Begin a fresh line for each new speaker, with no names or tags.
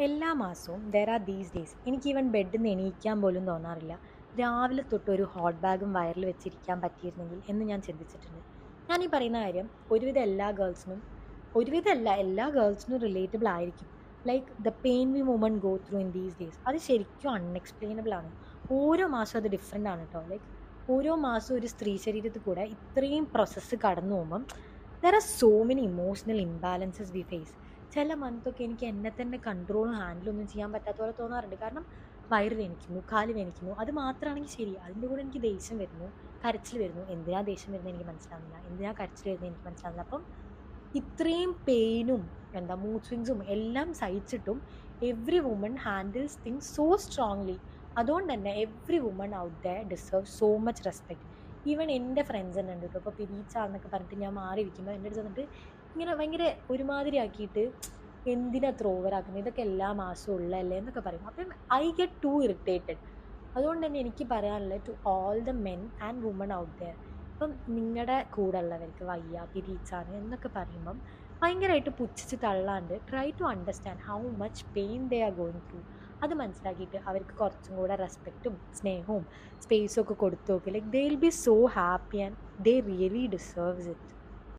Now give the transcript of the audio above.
എല്ലാ മാസവും there are these days എനിക്ക് ഈവൻ ബെഡിൽ നിന്ന് എണീക്കാൻ പോലും തോന്നാറില്ല. രാവിലെ തൊട്ട് ഒരു ഹോട്ട് ബാഗും വയറിൽ വെച്ചിരിക്കാൻ പറ്റിയിരുന്നെങ്കിൽ എന്ന് ഞാൻ ചിന്തിച്ചിട്ടുണ്ട്. ഞാൻ ഈ പറയുന്ന കാര്യം ഒരുവിധം അല്ല എല്ലാ ഗേൾസിനും റിലേറ്റബിൾ ആയിരിക്കും. Like the pain we women go through in these days അത് ശരിക്കും അൺഎക്സ്പ്ലെയിനബിൾ ആണ്. ഓരോ മാസവും അത് ഡിഫറെൻ്റ് ആണ് കേട്ടോ. ലൈക്ക് ഓരോ മാസവും ഒരു സ്ത്രീ ശരീരത്തിൽ കൂടെ ഇത്രയും പ്രോസസ്സ് കടന്നു പോകുമ്പം there are so many emotional imbalances we face. ചില മന്തൊക്കെ എനിക്ക് എന്നെ തന്നെ കൺട്രോളും ഹാൻഡിലൊന്നും ചെയ്യാൻ പറ്റാത്ത പോലെ തോന്നാറുണ്ട്. കാരണം വയറ് വേനിക്കുന്നു, കാല് വേനിക്കുന്നു. അത് മാത്രമാണെങ്കിൽ ശരി. അതിൻ്റെ കൂടെ എനിക്ക് ദേഷ്യം വരുന്നു, കരച്ചിൽ വരുന്നു. എന്തിനാ ദേഷ്യം വരുന്നത് എനിക്ക് മനസ്സിലാവുന്നില്ല. എന്തിനാ കരച്ചിൽ വരുന്നത് എനിക്ക് മനസ്സിലാവുന്നില്ല. അപ്പം ഇത്രയും പെയിനും മൂഡ് സ്വിങ്സും എല്ലാം സഹിച്ചിട്ടും every woman handles things so strongly. അതുകൊണ്ട് തന്നെ every woman out there deserve so much respect. Even എൻ്റെ ഫ്രണ്ട്സ് തന്നെ ഉണ്ട് കേട്ടോ. ഇപ്പോൾ പിരീഡ്സ് ആണെന്നൊക്കെ പറഞ്ഞിട്ട് ഞാൻ മാറിയിരിക്കുമ്പോൾ എൻ്റെ അടുത്ത് വന്നിട്ട് ഇങ്ങനെ ഭയങ്കര ഒരുമാതിരി ആക്കിയിട്ട് എന്തിനാ അത്ര ഓവറാക്കുന്നത്, ഇതൊക്കെ എല്ലാ മാസവും ഉള്ളതല്ലേ എന്നൊക്കെ പറയും. അപ്പം ഐ ഗെറ്റ് ടു ഇറിറ്റേറ്റഡ്. അതുകൊണ്ട് തന്നെ എനിക്ക് പറയാനുള്ളത് to all the men and women out there, ഇപ്പം നിങ്ങളുടെ കൂടെ ഉള്ളവർക്ക് വയ്യ പീരീഡ്സ് ആണ് എന്നൊക്കെ പറയുമ്പം ഭയങ്കരമായിട്ട് പുച്ഛിച്ച് തള്ളാണ്ട് try to understand how much pain they are going through. അത് മനസ്സിലാക്കിയിട്ട് അവർക്ക് കുറച്ചും കൂടെ റെസ്പെക്റ്റും സ്നേഹവും സ്പേസും ഒക്കെ കൊടുത്തു നോക്കി. Like they will be so happy and they really deserves it.